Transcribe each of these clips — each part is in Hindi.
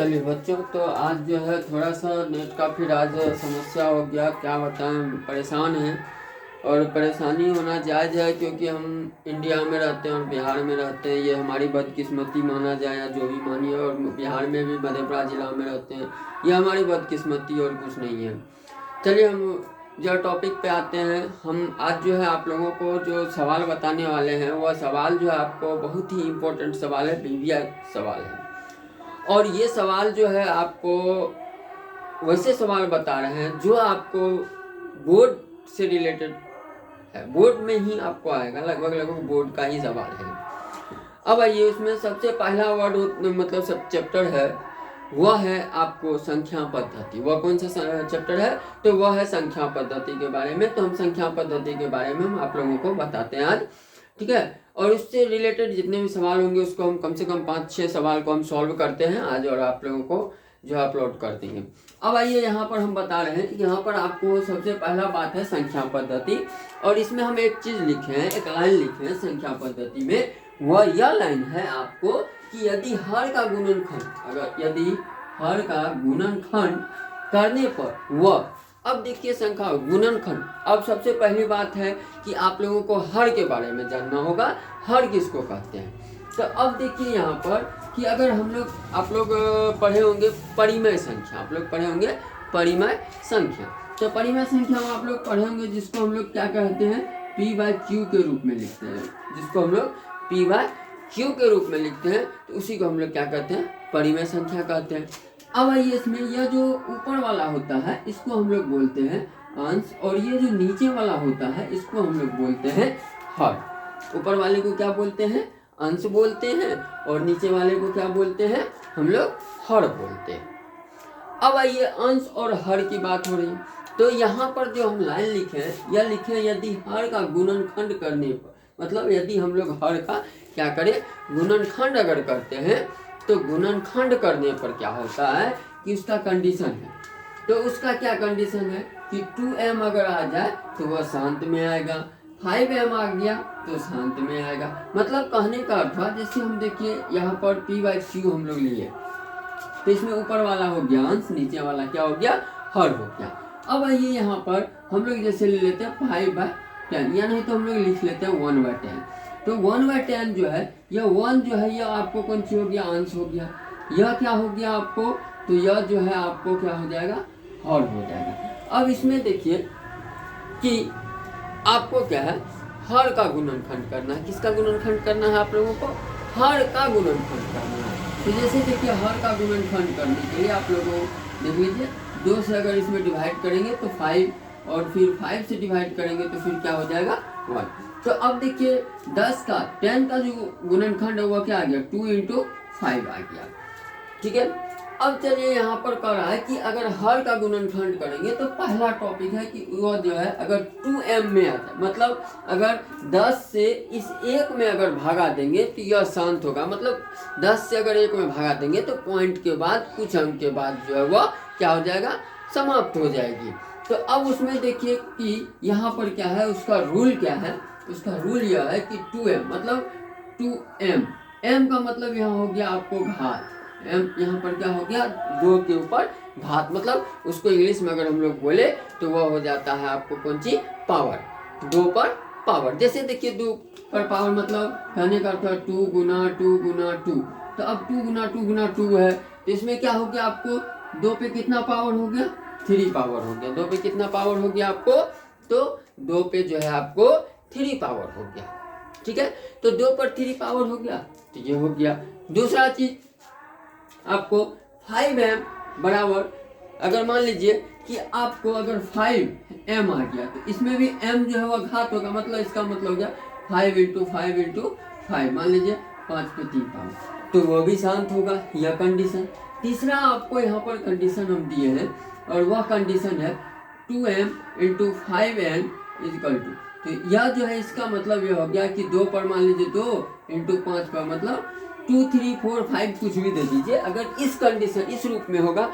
चलिए बच्चों, तो आज जो है थोड़ा सा नेट का फिर आज समस्या हो गया, क्या बताएं, परेशान हैं। और परेशानी होना जायज़ है क्योंकि हम इंडिया में रहते हैं और बिहार में रहते हैं। ये हमारी बदकिस्मती माना जाए या जो भी मानिए, और बिहार में भी मधेपुरा जिला में रहते हैं, ये हमारी बदकिस्मती और कुछ नहीं है। चलिए हम जो टॉपिक पे आते हैं। हम आज जो है आप लोगों को जो सवाल बताने वाले हैं, वह सवाल जो है आपको बहुत ही इम्पोर्टेंट सवाल है, प्रीवियस सवाल है। और ये सवाल जो है आपको वैसे सवाल बता रहे हैं जो आपको बोर्ड से रिलेटेड है, बोर्ड में ही आपको आएगा, लगभग बोर्ड का ही सवाल है। अब आइए, उसमें सबसे पहला वर्ड मतलब सब चैप्टर है, वह है आपको संख्या पद्धति। वह कौन सा चैप्टर है? तो वह है संख्या पद्धति के बारे में। तो हम संख्या पद्धति के बारे में हम आप लोगों को बताते हैं आज, ठीक है। और उससे रिलेटेड जितने भी सवाल होंगे उसको हम कम से कम 5-6 सवाल को हम सॉल्व करते हैं आज, और आप लोगों को जो अपलोड करते हैं। अब आइए, यहाँ पर हम बता रहे हैं, यहाँ पर आपको सबसे पहला बात है संख्या पद्धति। और इसमें हम एक चीज़ लिखे हैं, एक लाइन लिखे हैं संख्या पद्धति में। वह यह लाइन है आपको कि यदि हर का गुणनखंड करने पर वह, अब देखिए संख्या गुणनखंड। अब सबसे पहली बात है कि आप लोगों को हर के बारे में जानना होगा, हर किसको कहते हैं। तो अब देखिए यहाँ पर कि अगर आप लोग पढ़े होंगे परिमेय संख्या, आप लोग पढ़े होंगे परिमेय संख्या। तो परिमेय संख्या में आप लोग पढ़े होंगे जिसको हम लोग क्या कहते हैं, p/q के रूप में लिखते हैं, जिसको हम लोग p/q के रूप में लिखते हैं। तो उसी को हम लोग क्या कहते हैं, परिमेय संख्या कहते हैं। अब आइए, इसमें यह जो ऊपर वाला होता है इसको हम लोग बोलते हैं अंश, और ये जो नीचे वाला होता है इसको हम लोग बोलते हैं हर। ऊपर वाले को क्या बोलते हैं, अंश बोलते हैं, और नीचे वाले को क्या बोलते हैं, हम लोग हर बोलते हैं। अब आइए, अंश और हर की बात हो रही, तो यहाँ पर जो हम लाइन लिखे हैं, यह लिखे हैं यदि हर का गुणनखंड करने पर, मतलब यदि हम लोग हर का क्या करें, गुणनखंड अगर करते हैं, तो गुणनखंड करने पर क्या होता है कि उसका कंडीशन है। तो उसका क्या कंडीशन है कि 2m अगर आ जाए तो वह शांत में आएगा, 5m आ गया तो शांत में आएगा। मतलब कहने का अर्थ है, जैसे हम देखिए यहाँ पर p/q हम लोग लिए, तो इसमें ऊपर वाला हो गया अंश, नीचे वाला क्या हो गया, हर हो गया। अब आइए यहाँ पर हम लोग जैसे ले लेते हैं 5/10, या नहीं तो हम लोग लिख लेते हैं 1/10। तो 1/10 जो है, यह 1 जो है, यह आपको कौन सी हो गया, अंश हो गया। यह क्या हो गया आपको, तो यह जो है आपको क्या हो जाएगा, हर हो जाएगा। अब इसमें देखिए कि आपको क्या है, हर का गुणनखंड करना है। किसका गुणनखंड करना है आप लोगों को, हर का गुणनखंड करना है। तो जैसे देखिए, हर का गुणनखंड करने के लिए आप लोगों देख लीजिए, 2 से अगर इसमें डिवाइड करेंगे तो 5, और फिर 5 से डिवाइड करेंगे तो फिर क्या हो जाएगा, 1। तो अब देखिए 10 का जो गुणनखंड है वह क्या आ गया, 2 × 5 आ गया, ठीक है। अब चलिए यहाँ पर कह रहा है कि अगर हर का गुणनखंड करेंगे तो पहला टॉपिक है कि वह जो है अगर 2m में आ जाए, मतलब अगर 10 से इस 1 में अगर भागा देंगे तो यह शांत होगा। मतलब 10 से अगर 1 में भागा देंगे तो पॉइंट के बाद, कुछ अंक के बाद जो है वह क्या हो जाएगा, समाप्त हो जाएगी। तो अब उसमें देखिए कि यहाँ पर क्या है, उसका रूल क्या है। उसका रूल यह है कि 2m मतलब 2m, m का मतलब यहाँ हो गया आपको घात, m यहाँ पर क्या हो गया, 2 के ऊपर घात। मतलब उसको इंग्लिश में अगर हम लोग बोले तो वह हो जाता है आपको कौन सी, पावर, 2 पर पावर। जैसे देखिए 2 पर पावर मतलब कहने का अर्थ है 2 × 2 × 2। तो अब 2 × 2 × 2 है, तो इसमें क्या हो गया आपको, 2 पे कितना पावर हो गया, 3 पावर हो गया। 2 पे कितना पावर हो गया आपको, तो 2 पे जो है आपको 3 पावर हो गया, ठीक है। तो 2 पर 3 पावर हो गया, तो ये हो गया। दूसरा चीज आपको 5m बराबर, अगर मान लीजिए कि आपको अगर 5m आ गया तो इसमें भी m जो है वह घात होगा। मतलब इसका मतलब हो गया 5 × 5 × 5, मान लीजिए 5 पे 3 पावर, तो वह भी शांत होगा, यह कंडीशन। तीसरा आपको यहाँ पर कंडीशन हम दिए हैं, और वह कंडीशन है 2m × 5n = 2। तो यह जो है इसका मतलब ये हो गया कि 2 पर मान लीजिए 2 × 5 पर मतलब 2, 3, 4, 5 कुछ भी दे दीजिए। अगर इस कंडीशन, इस रूप में होगा,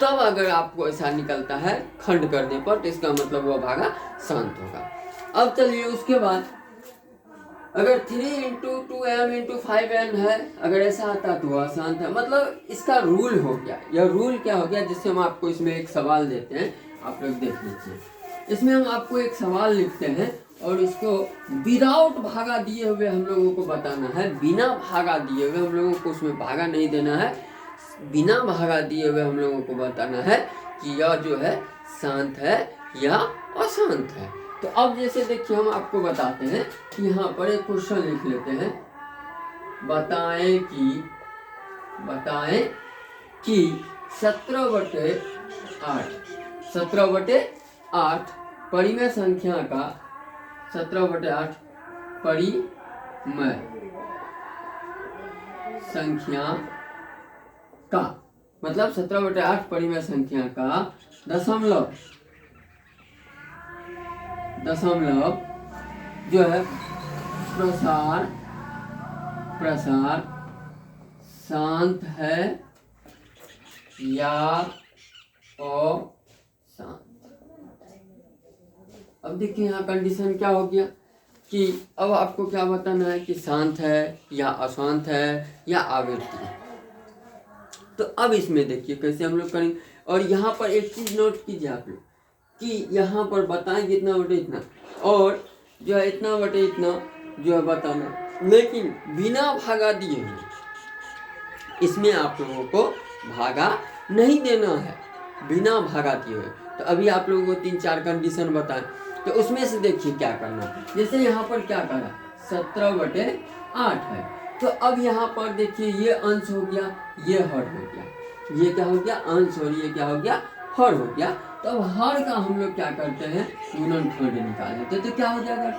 तब अगर आपको ऐसा निकलता है खंड करने पर, तो इसका मतलब वह भागा शांत होगा। अब चलिए उसके बाद अगर 3 इंटू 2m इंटू 5n है, अगर ऐसा आता तो वह अशांत है। मतलब इसका रूल हो गया, यह रूल क्या हो गया, जिससे हम आपको इसमें एक सवाल देते हैं, आप लोग देख लीजिए। इसमें हम आपको एक सवाल लिखते हैं और इसको विदाउट भागा दिए हुए हम लोगों को बताना है। बिना भागा दिए हुए हम लोगों को उसमें भागा नहीं देना है, बिना भागा दिए हुए हम लोगों को बताना है कि यह जो है शांत है या अशांत है। तो अब जैसे देखिए हम आपको बताते हैं कि यहाँ पर एक क्वेश्चन लिख लेते हैं। बताएं कि 17/8 परिमेय संख्या का 17/8 परिमेय संख्या का मतलब 17/8 परिमेय संख्या का दशमलव जो है प्रसार शांत है या अशांत। अब देखिए यहाँ कंडीशन क्या हो गया कि अब आपको क्या बताना है कि शांत है या अशांत है या आवृत्ति है। तो अब इसमें देखिए कैसे हम लोग करेंगे। और यहाँ पर एक चीज नोट कीजिए आप लोग कि यहाँ पर बताएंगे इतना बटे इतना और जो है इतना बटे इतना जो है बताना, लेकिन बिना भागा दिए हुए। इसमें आप लोगों को भागा नहीं देना है, बिना भागा दिए हुए। तो अभी आप लोगों को 3-4 कंडीशन बताएं, तो उसमें से देखिए क्या करना है। जैसे यहाँ पर क्या करा 17/8 है, तो अब यहाँ पर देखिए ये अंश हो गया, ये हर हो गया, ये क्या हो गया अंश और ये क्या हो गया हर हो गया। तो अब हर का हम लोग क्या करते हैं गुणनखंड निकाल लेते हैं। तो क्या हो जाएगा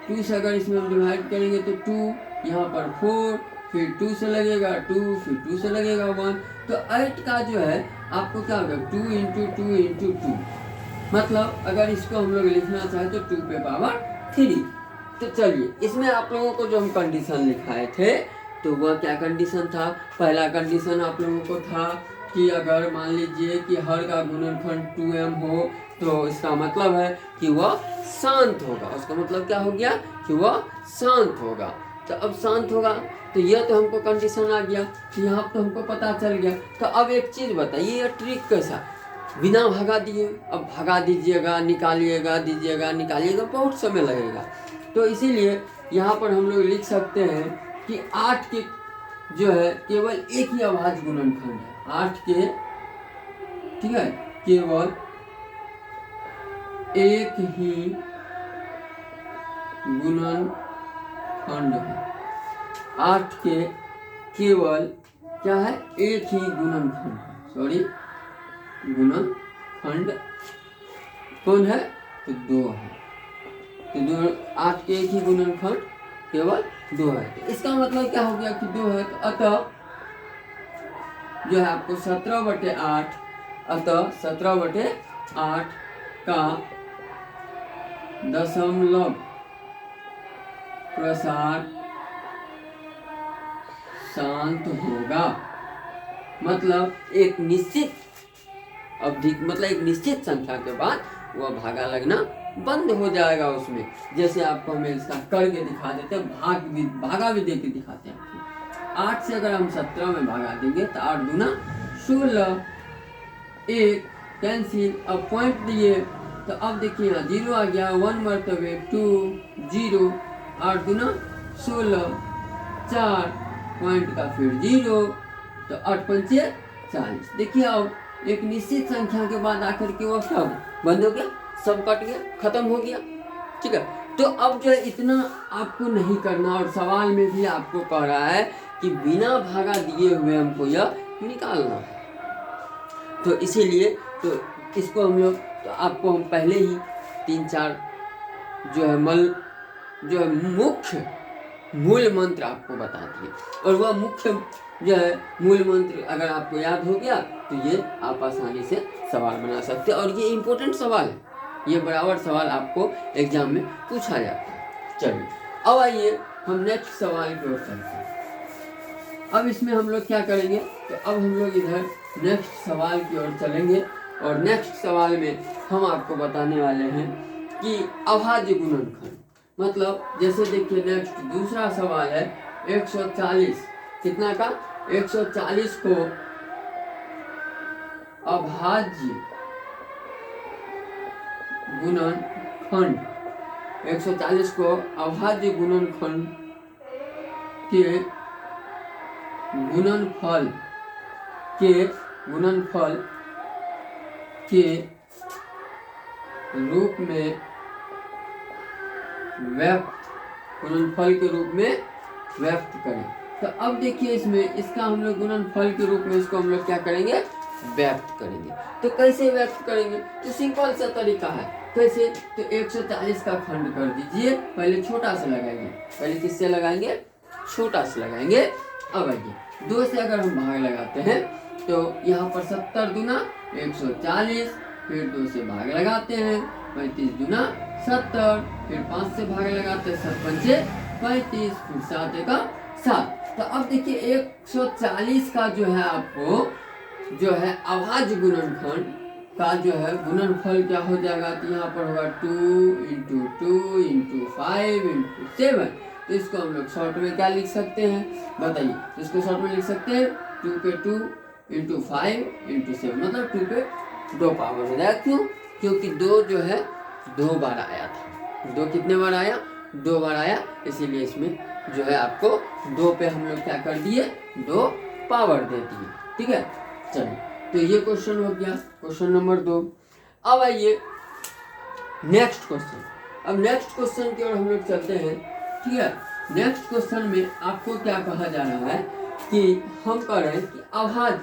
2 से अगर इसमें हम डिवाइड करेंगे तो 2, यहाँ पर 4, फिर 2 से लगेगा 2, फिर 2 से लगेगा 1। तो 8 का जो है आपको क्या होगा 2 इंटू 2 इंटू 2। मतलब अगर इसको हम लोग लिखना चाहें तो 2 पे पावर 3। तो चलिए इसमें आप लोगों को जो हम कंडीशन लिखाए थे तो वह क्या कंडीशन था। पहला कंडीशन आप लोगों को था कि अगर मान लीजिए कि हर का गुणनखंड 2m हो तो इसका मतलब है कि वह शांत होगा। उसका मतलब क्या हो गया कि वह शांत होगा। तो अब शांत होगा तो यह तो हमको कंडीशन आ गया, तो यहाँ तो हमको पता चल गया। तो अब एक चीज़ बताइए ये ट्रिक कैसा, बिना भगा दिए। अब भगा दीजिएगा, निकालिएगा, दीजिएगा, निकालिएगा, बहुत समय लगेगा। तो इसीलिए यहाँ पर हम लोग लिख सकते हैं कि 8 के जो है केवल एक ही अभाज्य गुणनखंड है। 8 के ठीक है केवल एक ही गुणनखंड है। 8 के केवल क्या है एक ही गुणनखंड है, सॉरी गुणनखंड कौन है तो 2 है। तो 8 के एक ही गुणनखंड केवल 2 है। तो इसका मतलब क्या हो गया कि 2 है। तो अतः जो है आपको 17/8 अतः 17/8 का दशमलव प्रसार शांत होगा। मतलब एक निश्चित अवधि मतलब एक निश्चित संख्या के बाद वह भागा लगना बंद हो जाएगा उसमें। जैसे आपको हम इसका करके दिखा देते हैं, भागा भी दे के दिखाते हैं। 8 से अगर हम 17 में भागा देंगे तो 8 दूना 16, 1 कैंसिल। अब पॉइंट दिए तो अब देखिए यहाँ 0 आ गया, 1 मरतबे 2 0, 8 दूना 16, 4 पॉइंट का फिर 0, तो 8 पंचे 40। देखिए अब एक निश्चित संख्या के बाद आकर के वो क्या बंद हो गया, सब कट गया, खत्म हो गया। ठीक है, तो अब जो है इतना आपको नहीं करना। और सवाल में भी आपको कह रहा है कि बिना भागा दिए हुए हमको यह निकालना है। तो इसीलिए तो इसको हम लोग तो आपको हम पहले ही 3-4 जो है मुख्य मूल मंत्र आपको बता दिए। और वह मुख्य जो है मूल मंत्र अगर आपको याद हो गया तो ये आप आसानी से सवाल बना सकते हैं। और ये इम्पोर्टेंट सवाल है, ये बराबर सवाल आपको एग्जाम में पूछा जाता है। चलिए अब आइए हम नेक्स्ट सवाल की ओर चलते हैं। अब इसमें हम लोग क्या करेंगे तो अब हम लोग इधर नेक्स्ट सवाल की ओर चलेंगे। और नेक्स्ट सवाल में हम आपको बताने वाले हैं कि अभाज्य गुणनखंड। मतलब जैसे देखिए नेक्स्ट दूसरा सवाल है 140 कितना का 140 को अभाज्य गुणनखंड 140 को अभाज्य गुणनखंड के गुणनफल के रूप में व्यक्त करें। तो अब देखिए इसमें इसका हम लोग गुणनफल के रूप में इसको हम लोग क्या करेंगे व्यक्त करेंगे। तो कैसे व्यक्त करेंगे, तो सिंपल सा तरीका है। कैसे, तो 140 का खंड कर दीजिए, पहले छोटा सा लगाएंगे, पहले किससे लगाएंगे छोटा सा लगाएंगे। अब आइए 2 से अगर हम भाग लगाते हैं तो यहाँ पर 70 दूना 140, फिर 2 से भाग लगाते हैं 35 दूना 70, फिर 5 से भाग लगाते हैं 7 पंचे 35, फिर 7 एका 7। तो अब देखिए 140 का जो है आपको जो है अभाज्य गुणनखंड का जो है गुणनफल क्या हो जाएगा, तो यहाँ पर होगा 2 × 2 × 5 × 7। तो इसको हम लोग शॉर्ट में क्या लिख सकते हैं बताइए, तो इसको शॉर्ट में लिख सकते हैं 2 के 2 × 5 × 7, मतलब 2 पे 2 पावर हो जाएगा। क्यों, क्योंकि 2 जो है 2 बार आया था, 2 कितने बार आया 2 बार आया, इसीलिए इसमें जो है आपको 2 पे हम लोग क्या कर दिए 2 पावर दे दिए। ठीक है, चलिए तो ये क्वेश्चन हो गया, क्वेश्चन नंबर 2। अब आइए नेक्स्ट क्वेश्चन। अब नेक्स्ट क्वेश्चन की ओर हम लोग चलते हैं। ठीक है, नेक्स्ट क्वेश्चन में आपको क्या कहा जा रहा है कि हम करें कि अभाज्य,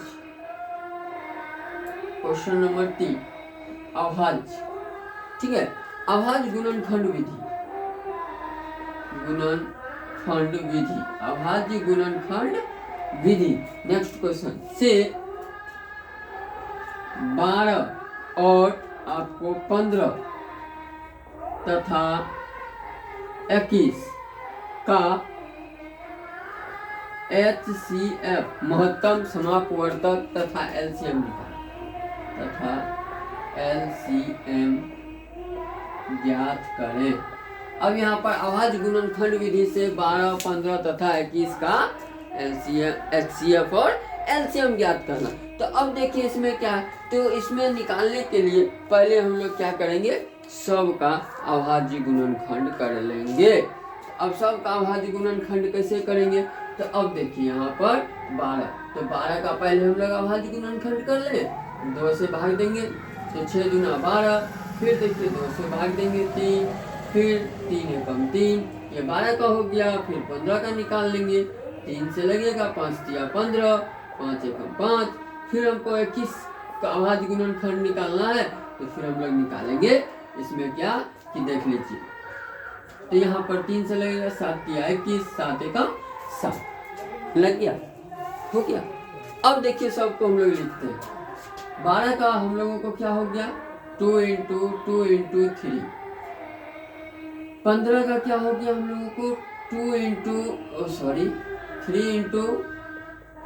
क्वेश्चन नंबर 3 अभाज्य। ठीक है, अभाज्य गुणनखंड विधि, अभाज्य गुणनखंड विधि। नेक्स्ट क्वेश्चन से 12 और आपको 15 तथा 21 का HCF महत्तम समापवर्तक तथा LCM ज्ञात करें। अब यहाँ पर अभाज्य गुणनखंड विधि से 12, 15 तथा 21 का HCF और LCM ज्ञात करना। तो अब देखिए इसमें क्या है, तो इसमें निकालने के लिए पहले हम लोग क्या करेंगे सब का अभाज्य गुणनखंड कर लेंगे। अब सब का अभाज्य गुणनखंड कैसे करेंगे, तो अब देखिए यहाँ पर 12, तो 12 का पहले हम लोग अभाज्य गुणनखंड कर लें, 2 से भाग देंगे तो 6 दूना 12, फिर देखिए 2 से भाग देंगे 3, फिर 3 एकम 3, ये 12 का हो गया। फिर 15 का निकाल लेंगे, 3 से लगेगा 5 तिया 15, 5 एकम 5, फिर हमको 21 का अभाज्य गुणनखंड निकालना है, तो फिर हम लोग निकालेंगे इसमें क्या कि देख लीजिए, तो यहाँ पर 3 से लगेगा 7 तिया 21, 7 एकम 7 लग गया, हो गया। अब देखिए सबको हम लोग लिखते हैं। 12 का हम लोगों को क्या हो गया 2 × 2 × 3। 15 का क्या हो गया हम लोगों को 3 ×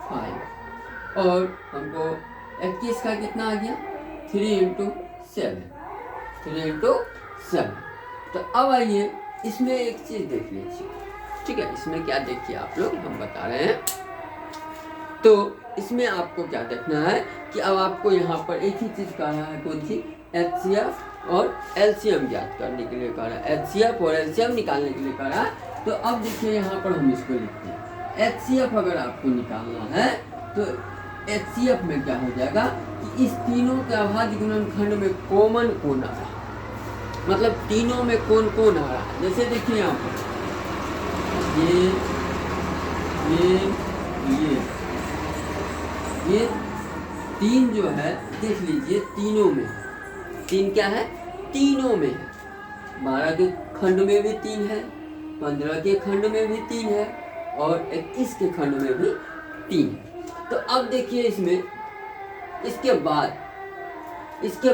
5, और हमको 21 का कितना आ गया 3 × 7। तो अब आइए इसमें एक चीज देख लीजिए। ठीक है, इसमें क्या देखिए आप लोग, हम बता रहे हैं। तो इसमें आपको क्या देखना है कि अब आपको यहाँ पर एक ही चीज कह रहा है, कौन सी HCF और LCM ज्ञात करने के लिए कह रहा है, HCF और LCM निकालने के लिए कह रहा है। तो अब देखिए यहाँ पर हम इसको लिखते हैं। HCF अगर आपको निकालना है तो HCF में क्या हो जाएगा कि इस तीनों के अभाज्य गुणनखंड में कॉमन कौन आ रहा है, मतलब तीनों में कौन कौन आ रहा है। जैसे देखिए यहाँ पर ये 3 जो है देख लीजिए, तीनों में 3 क्या है, तीनों में है। 12 के खंड में भी 3 है, 15 के खंड में भी 3 है, और 21 के खंड में भी 3 है। तो अब देखिए इसमें इसके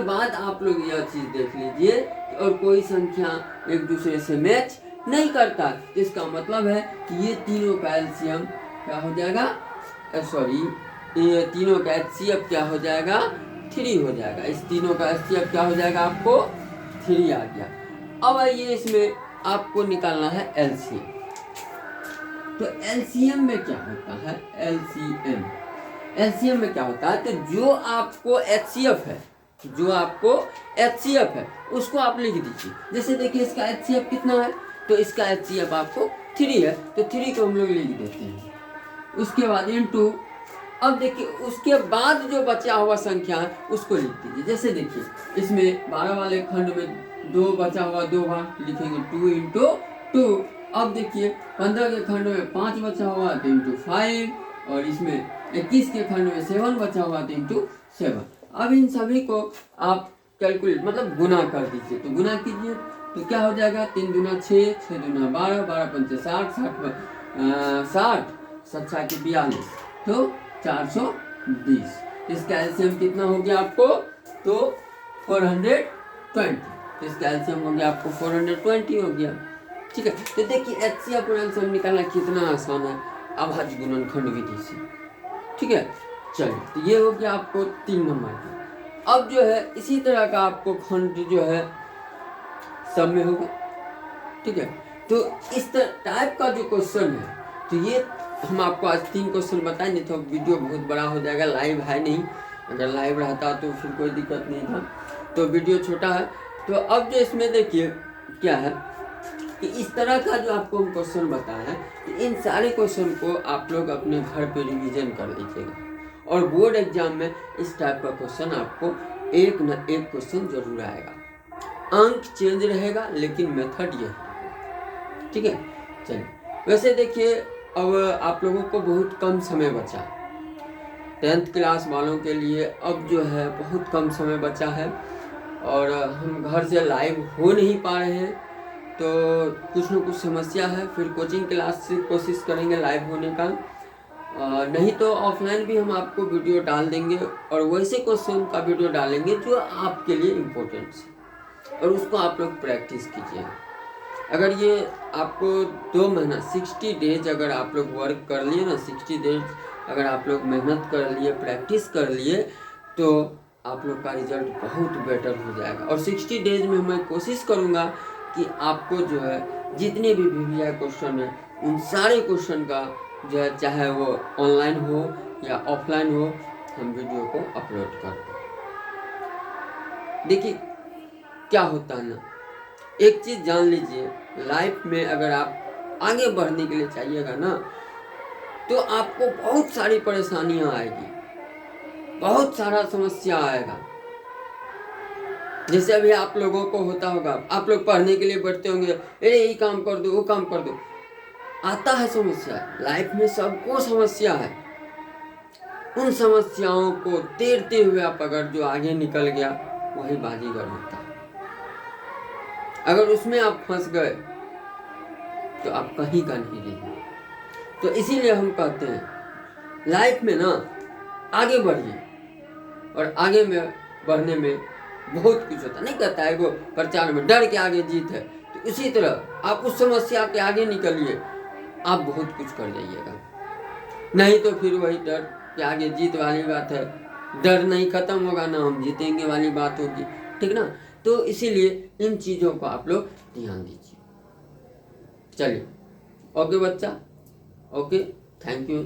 बाद आप लोग यह चीज देख लीजिए, और कोई संख्या एक दूसरे से मैच नहीं करता, इसका मतलब है कि ये तीनों का LCM क्या हो जाएगा, ये तीनों का HCF क्या हो जाएगा 3 हो जाएगा। इस तीनों का HCF क्या हो जाएगा आपको 3 आ गया। अब आइए इसमें आपको निकालना है एलसीएम। तो एलसीएम में क्या होता है, एलसीएम में क्या होता है, तो जो आपको एचसीएफ है, जो आपको एचसीएफ है उसको आप लिख दीजिए। जैसे देखिए इसका एचसीएफ कितना है, तो इसका एचसीएफ आपको 3 है, तो 3 को हम लोग लिख देते हैं। उसके बाद इनटू, अब देखिए उसके बाद जो बचा हुआ संख्या है उसको लिख दीजिए। जैसे देखिए इसमें 12 वाले खंड में 2 बचा हुआ, 2 बार लिखेंगे 2 इंटू 2। अब देखिए 15 के खंड में 5 बचा हुआ तो इंटू 5, और इसमें 21 के खंड में 7 बचा हुआ तो इंटू 7। अब इन सभी को आप कैलकुलेट मतलब गुना कर दीजिए। तो गुना कीजिए तो क्या हो जाएगा, 3 दूना 6, 6 दूना 12, 12 पंचे 60, 60 7 के 42, तो 420। इसका एलसीएम कितना हो गया आपको, तो 420। इसका एलसीएम हो गया आपको 420 हो गया। ठीक है, तो देखिए एचसीएफ और एलसीएम निकालना कितना आसान है अभाज्य गुणनखंड विधि से। ठीक है, चलिए तो ये हो गया आपको 3 नंबर का। अब जो है इसी तरह का आपको खंड जो है सब में होगा। ठीक है, तो इस टाइप का जो क्वेश्चन है, तो ये हम आपको आज 3 क्वेश्चन बताएंगे। तो वीडियो बहुत बड़ा हो जाएगा, लाइव है नहीं, अगर लाइव रहता तो फिर कोई दिक्कत नहीं था, तो वीडियो छोटा है। तो अब जो इसमें देखिए क्या है कि इस तरह का जो आपको हम क्वेश्चन बताए हैं, तो इन सारे क्वेश्चन को आप लोग अपने घर पे रिवीजन कर लीजिएगा, और बोर्ड एग्जाम में इस टाइप का क्वेश्चन आपको एक न एक क्वेश्चन जरूर आएगा। अंक चेंज रहेगा लेकिन मेथड ये है। ठीक है, चलिए वैसे देखिए अब आप लोगों को बहुत कम समय बचा, 10th क्लास वालों के लिए अब जो है बहुत कम समय बचा है, और हम घर से लाइव हो नहीं पा रहे हैं, तो कुछ न कुछ समस्या है। फिर कोचिंग क्लास से कोशिश करेंगे लाइव होने का, नहीं तो ऑफलाइन भी हम आपको वीडियो डाल देंगे, और वैसे क्वेश्चन का वीडियो डालेंगे जो आपके लिए इम्पोर्टेंट है, और उसको आप लोग प्रैक्टिस कीजिए। अगर ये आपको 2 महीना 60 डेज अगर आप लोग वर्क कर लिए ना, 60 डेज अगर आप लोग मेहनत कर लिए, प्रैक्टिस कर लिए, तो आप लोग का रिजल्ट बहुत बेटर हो जाएगा। और 60 डेज में मैं कोशिश करूँगा कि आपको जो है जितने भी VVI क्वेश्चन है उन सारे क्वेश्चन का जो है, चाहे वो ऑनलाइन हो या ऑफलाइन हो, हम वीडियो को अपलोड कर दें। देखिए क्या होता है ना, एक चीज़ जान लीजिए, लाइफ में अगर आप आगे बढ़ने के लिए चाहिएगा ना, तो आपको बहुत सारी परेशानियां आएगी, बहुत सारा समस्या आएगा। जैसे अभी आप लोगों को होता होगा, आप लोग पढ़ने के लिए बैठते होंगे, अरे ये काम कर दो, वो काम कर दो, आता है समस्या। लाइफ में सबको समस्या है, उन समस्याओं को तैरते हुए आप अगर जो आगे निकल गया वही बाजीगर होता है। अगर उसमें आप फंस गए तो आप कहीं का नहीं रहेंगे। तो इसीलिए हम कहते हैं लाइफ में ना आगे बढ़िए, और आगे में बढ़ने में बहुत कुछ होता नहीं, कहता है वो प्रचार में डर के आगे जीत है, तो इसी तरह आप उस समस्या के आगे निकलिए, आप बहुत कुछ कर जाइएगा। नहीं तो फिर वही डर के आगे जीत वाली बात है, डर नहीं खत्म होगा ना हम जीतेंगे वाली बात होगी। ठीक ना, तो इसीलिए इन चीज़ों को आप लोग ध्यान दीजिए। चलिए ओके बच्चा, ओके, थैंक यू।